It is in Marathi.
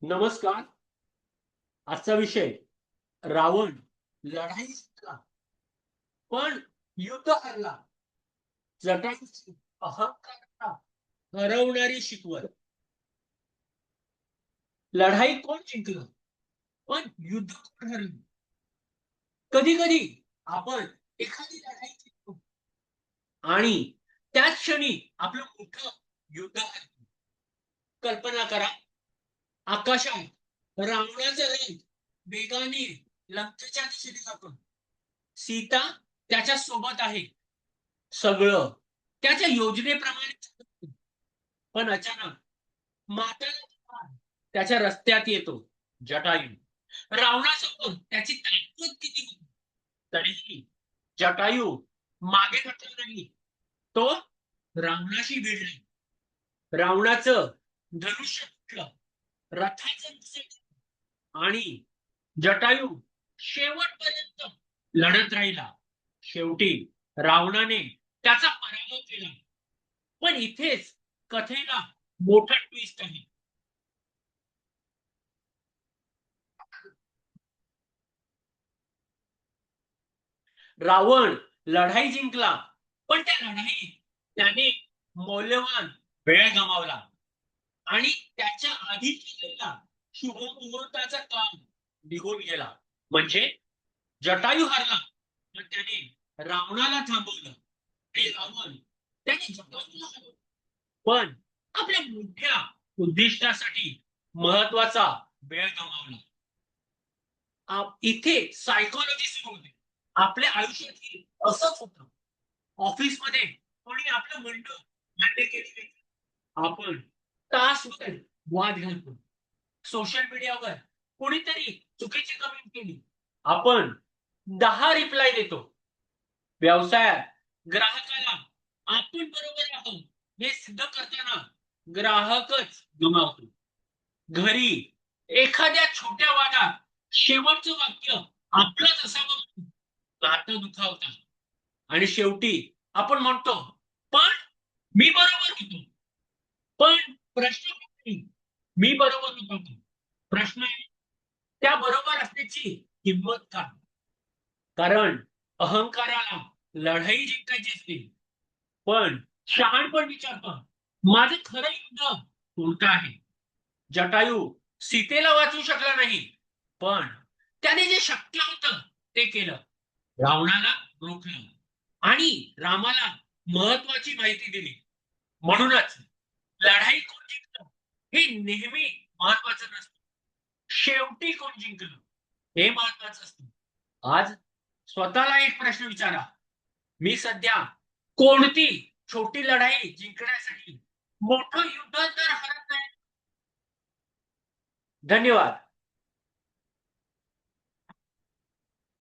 नमस्कार. आजचा विषय रावण लढाई जिंकला, पण युद्ध हरला. जटायूची अहंकाराला हरवणारी शिकवण. लढाई कोण जिंकलं, पण युद्ध कोण हरलं? कधी-कधी आपण एखादी लढाई जिंकतो आणि त्याच क्षणी आपलं मोठं युद्ध हरतो. कल्पना करा, आकाशात रावणाचा रथ वेगाने लंकेच्या दिशेने जातो. सीता त्याच्या सोबत आहे. सगळं त्याच्या योजनेप्रमाणे चालतं. पण अचानक माताला त्याच्या रस्त्यात येतो जटायू. रावणासमोर त्याची ताकद किती होती, तरीही जटायू मागे हटला नाही. तो रावणाशी भिडला. रावणाचं धनुष्य फुटलं, रथाचं निषेध आणि जटायू शेवटपर्यंत लढत राहिला. शेवटी रावणाने त्याचा पराभव केला. पण इथेच कथेला मोठा ट्विस्ट आहे. रावण लढाई जिंकला, पण त्या लढाईत त्याने मौल्यवान वेळ गमावला आणि त्याच्या आधी केलेला शुभ मुहूर्ताचा काम निघून गेला. म्हणजे जटायू हरला, पण त्याने रावणाला थांबवलं. आणि रावण त्याने जटायूला हरवलं. पण आपल्या मोठ्या उद्दिष्टासाठी महत्वाचा वेळ गमावला. इथे सायकोलॉजी सुरू होते. आपल्या आयुष्यात असंच होतं. ऑफिसमध्ये कोणी आपलं म्हणणं मान्य केलं नाही. आपण तासभर वाद घालतो. सोशल मीडियावर कोणीतरी चुकीची कमेंट केली, आपण 10 रिप्लाय देतो. व्यवसायात ग्राहकाला आपण बरोबर आहोत हे सिद्ध करताना ग्राहकच गमावतो. घरी एखाद्या छोट्या वादात शेवटचं वाक्य आपलंच असावं, नातं दुखावतं. आणि शेवटी आपण म्हणतो, पण मी बरोबर होतो. पण प्रश्न नाही, मी बरोबर होतो. प्रश्न आहे, त्या बरोबर असण्याची किंमत काय? कारण अहंकाराला लढाई जिंकायची असते, पण शहाणपण विचारतं, माझं खरं युद्ध कोणतं आहे? जटायू सीतेला वाचवू शकला नाही, पण त्याने जे शक्य होतं ते केलं. रावणाला रोखलं आणि रामाला महत्वाची माहिती दिली. म्हणूनच लढाई कोण जिंकलं हे नेहमी महत्वाचं नसतं. शेवटी कोण जिंकलं हे महत्वाचं असतं. आज स्वतःला एक प्रश्न विचारा, मी सध्या कोणती छोटी लढाई जिंकण्यासाठी मोठं युद्ध तर हरत नाही? धन्यवाद.